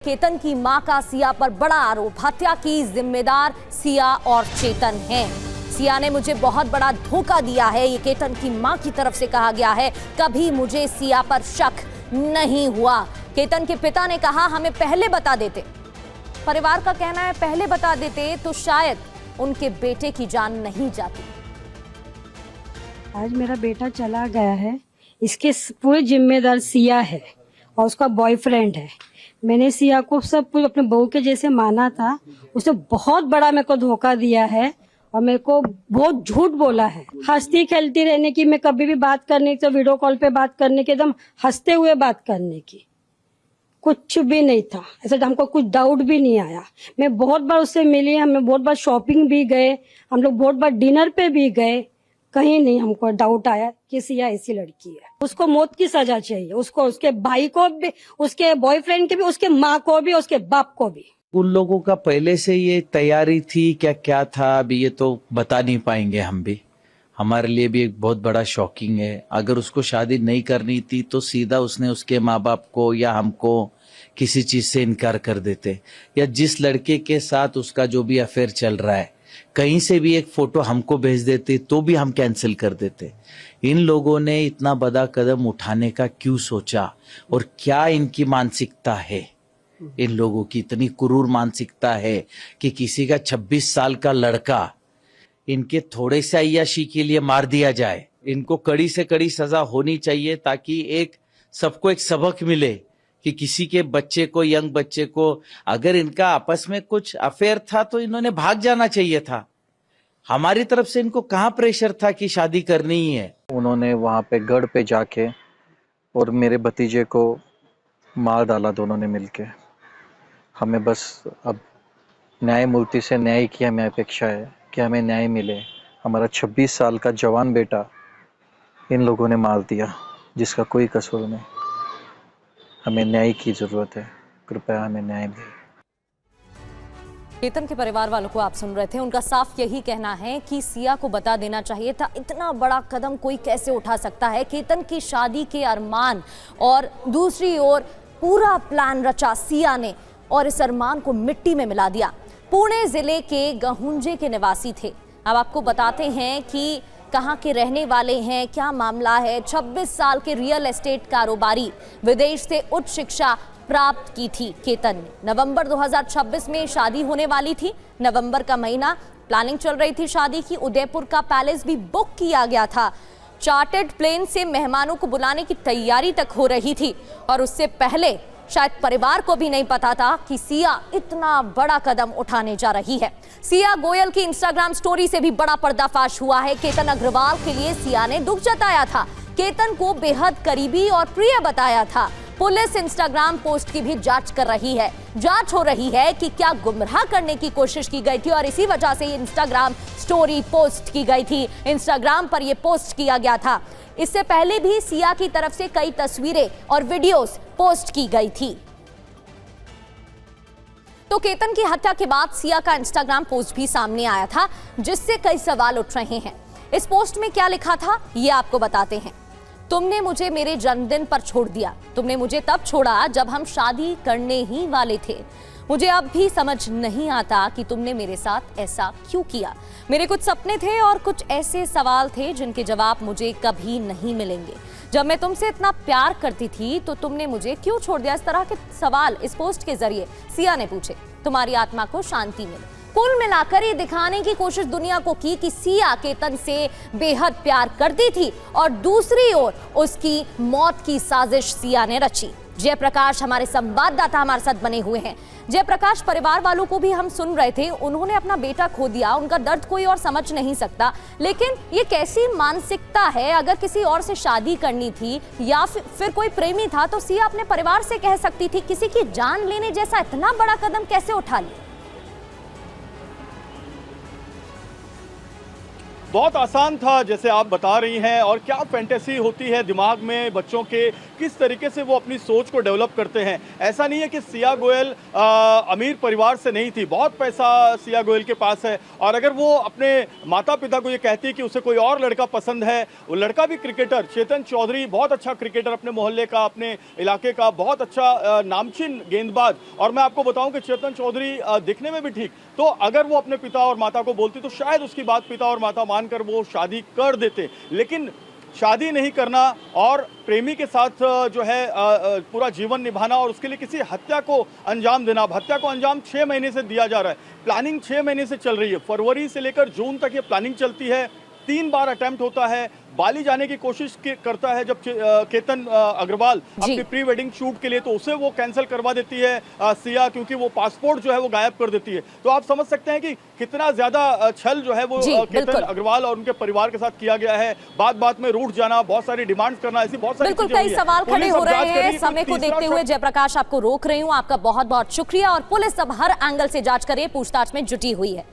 केतन की मां का सिया पर बड़ा आरोप, हत्या की जिम्मेदार सिया और चेतन हैं। सिया ने मुझे बहुत बड़ा धोखा दिया है, ये केतन की मां की तरफ से कहा गया है। कभी मुझे सिया पर शक नहीं हुआ। केतन के पिता ने कहा हमें पहले बता देते। परिवार का कहना है पहले बता देते तो शायद उनके बेटे की जान नहीं जाती। आज मेरा बेटा चला गया है, इसके पूरे जिम्मेदार सिया है और उसका बॉयफ्रेंड है। मैंने सिया को सब कुछ अपने बहू के जैसे माना था, उसने बहुत बड़ा मेरे को धोखा दिया है और मेरे को बहुत झूठ बोला है। हंसती खेलती रहने की, मैं कभी भी बात करने की तो वीडियो कॉल पे बात करने की, एकदम हंसते हुए बात करने की, कुछ भी नहीं था ऐसा। हमको कुछ डाउट भी नहीं आया। मैं बहुत बार उससे मिली, हम बहुत बार शॉपिंग भी गए, हम लोग बहुत बार डिनर पे भी गए, कहीं नहीं हमको डाउट आया कि सिया ऐसी लड़की है। उसको मौत की सजा चाहिए, उसको, उसके भाई को भी, उसके बॉयफ्रेंड के भी, उसके माँ को भी, उसके बाप को भी। उन लोगों का पहले से ये तैयारी थी क्या क्या था, अभी ये तो बता नहीं पाएंगे हम भी। हमारे लिए भी एक बहुत बड़ा शॉकिंग है। अगर उसको शादी नहीं करनी थी तो सीधा उसने उसके माँ बाप को या हमको किसी चीज से इनकार कर देते, या जिस लड़के के साथ उसका जो भी अफेयर चल रहा है कहीं से भी एक फोटो हमको भेज देते तो भी हम कैंसिल कर देते। इन लोगों ने इतना बड़ा कदम उठाने का क्यों सोचा, और क्या इनकी मानसिकता है? इन लोगों की इतनी क्रूर मानसिकता है कि किसी का 26 साल का लड़का इनके थोड़े से अय्याशी के लिए मार दिया जाए। इनको कड़ी से कड़ी सजा होनी चाहिए ताकि एक सबको एक सबक मिले कि किसी के बच्चे को, यंग बच्चे को, अगर इनका आपस में कुछ अफेयर था तो इन्होंने भाग जाना चाहिए था। हमारी तरफ से इनको कहाँ प्रेशर था कि शादी करनी ही है। उन्होंने वहाँ पे गढ़ पे जाके और मेरे भतीजे को मार डाला, दोनों ने मिलके। हमें बस अब न्यायमूर्ति से न्याय की हमें अपेक्षा है कि हमें न्याय मिले। हमारा 26 साल का जवान बेटा इन लोगों ने मार दिया जिसका कोई कसूर नहीं। हमें न्याय की जरूरत है, कृपया हमें न्याय दें। केतन के परिवार वालों को आप सुन रहे थे, उनका साफ यही कहना है कि सिया को बता देना चाहिए था। इतना बड़ा कदम कोई कैसे उठा सकता है? केतन की शादी के अरमान और दूसरी ओर पूरा प्लान रचा सिया ने और इस अरमान को मिट्टी में मिला दिया। पुणे जिले के गहुंजे के निवासी थे। अब आपको बताते हैं कि कहाँ के रहने वाले हैं, क्या मामला है। 26 साल के रियल एस्टेट कारोबारी, विदेश से उच्च शिक्षा प्राप्त की थी केतन ने। नवंबर 2026 में शादी होने वाली थी। नवंबर का महीना, प्लानिंग चल रही थी शादी की। उदयपुर का पैलेस भी बुक किया गया था। चार्टर्ड प्लेन से मेहमानों को बुलाने की तैयारी तक हो रही थी और उससे पहले शायद परिवार को भी नहीं पता था कि सिया इतना बड़ा कदम उठाने जा रही है। सिया गोयल की इंस्टाग्राम स्टोरी से भी बड़ा पर्दाफाश हुआ है। केतन अग्रवाल के लिए सिया ने दुख जताया था, केतन को बेहद करीबी और प्रिय बताया था। पुलिस इंस्टाग्राम पोस्ट की भी जांच कर रही है। जांच हो रही है कि क्या गुमराह करने की कोशिश की गई थी और इसी वजह से ये इंस्टाग्राम स्टोरी पोस्ट की गई थी। इंस्टाग्राम पर यह पोस्ट किया गया था। इससे पहले भी सिया की तरफ से कई तस्वीरें और वीडियोस पोस्ट की गई थी। तो केतन की हत्या के बाद सिया का इंस्टाग्राम पोस्ट भी सामने आया था, जिससे कई सवाल उठ रहे हैं। इस पोस्ट में क्या लिखा था, ये आपको बताते हैं। तुमने मुझे मेरे जन्मदिन पर छोड़ दिया। तुमने मुझे तब छोड़ा जब हम शादी करने ही वाले थे। मुझे अब भी समझ नहीं आता कि तुमने मेरे साथ ऐसा क्यों किया। मेरे कुछ सपने थे और कुछ ऐसे सवाल थे जिनके जवाब मुझे कभी नहीं मिलेंगे। जब मैं तुमसे इतना प्यार करती थी तो तुमने मुझे क्यों छोड़ दिया। इस तरह के सवाल इस पोस्ट के जरिए सिया ने पूछे। तुम्हारी आत्मा को शांति मिले। कुल मिलाकर ये दिखाने की कोशिश दुनिया को की कि सिया केतन से बेहद प्यार करती थी और दूसरी ओर उसकी मौत की साजिश सिया ने रची। जयप्रकाश हमारे संवाददाता हमारे साथ बने हुए हैं। जयप्रकाश, परिवार वालों को भी हम सुन रहे थे, उन्होंने अपना बेटा खो दिया, उनका दर्द कोई और समझ नहीं सकता। लेकिन ये कैसी मानसिकता है? अगर किसी और से शादी करनी थी या फिर कोई प्रेमी था तो सिया अपने परिवार से कह सकती थी। किसी की जान लेने जैसा इतना बड़ा कदम कैसे उठा लिया? बहुत आसान था जैसे आप बता रही हैं, और क्या फैंटेसी होती है दिमाग में बच्चों के किस तरीके से वो अपनी सोच को डेवलप करते हैं। ऐसा नहीं है कि सिया गोयल अमीर परिवार से नहीं थी, बहुत पैसा सिया गोयल के पास है, और अगर वो अपने माता पिता को ये कहती है कि उसे कोई और लड़का पसंद है, वो लड़का भी क्रिकेटर, चेतन चौधरी बहुत अच्छा क्रिकेटर, अपने मोहल्ले का, अपने इलाके का बहुत अच्छा नामचीन गेंदबाज, और मैं आपको बताऊं कि चेतन चौधरी दिखने में भी ठीक, तो अगर वो अपने पिता और माता को बोलती तो शायद उसकी बात पिता और माता मानकर वो शादी कर देते, लेकिन शादी नहीं करना और प्रेमी के साथ जो है पूरा जीवन निभाना और उसके लिए किसी हत्या को अंजाम देना। हत्या को अंजाम 6 महीने से दिया जा रहा है, प्लानिंग 6 महीने से चल रही है, फरवरी से लेकर जून तक ये प्लानिंग चलती है, 3 बार अटेम्प्ट होता है, बाली जाने की कोशिश करता है जब केतन अग्रवाल अपनी प्री वेडिंग शूट के लिए, तो उसे वो कैंसिल करवा देती है सिया, क्योंकि वो पासपोर्ट जो है वो गायब कर देती है। तो आप समझ सकते हैं कि कितना ज्यादा छल जो है वो केतन अग्रवाल और उनके परिवार के साथ किया गया है, बात बात में रूठ जाना, बहुत सारी डिमांड्स करना, ऐसी बहुत सारी बिल्कुल कई सवाल खड़े हो रहे हैं। समय को देखते हुए जयप्रकाश आपको रोक रही हूँ, आपका बहुत बहुत शुक्रिया, और पुलिस अब हर एंगल से जांच कर रही है, पूछताछ में जुटी हुई है।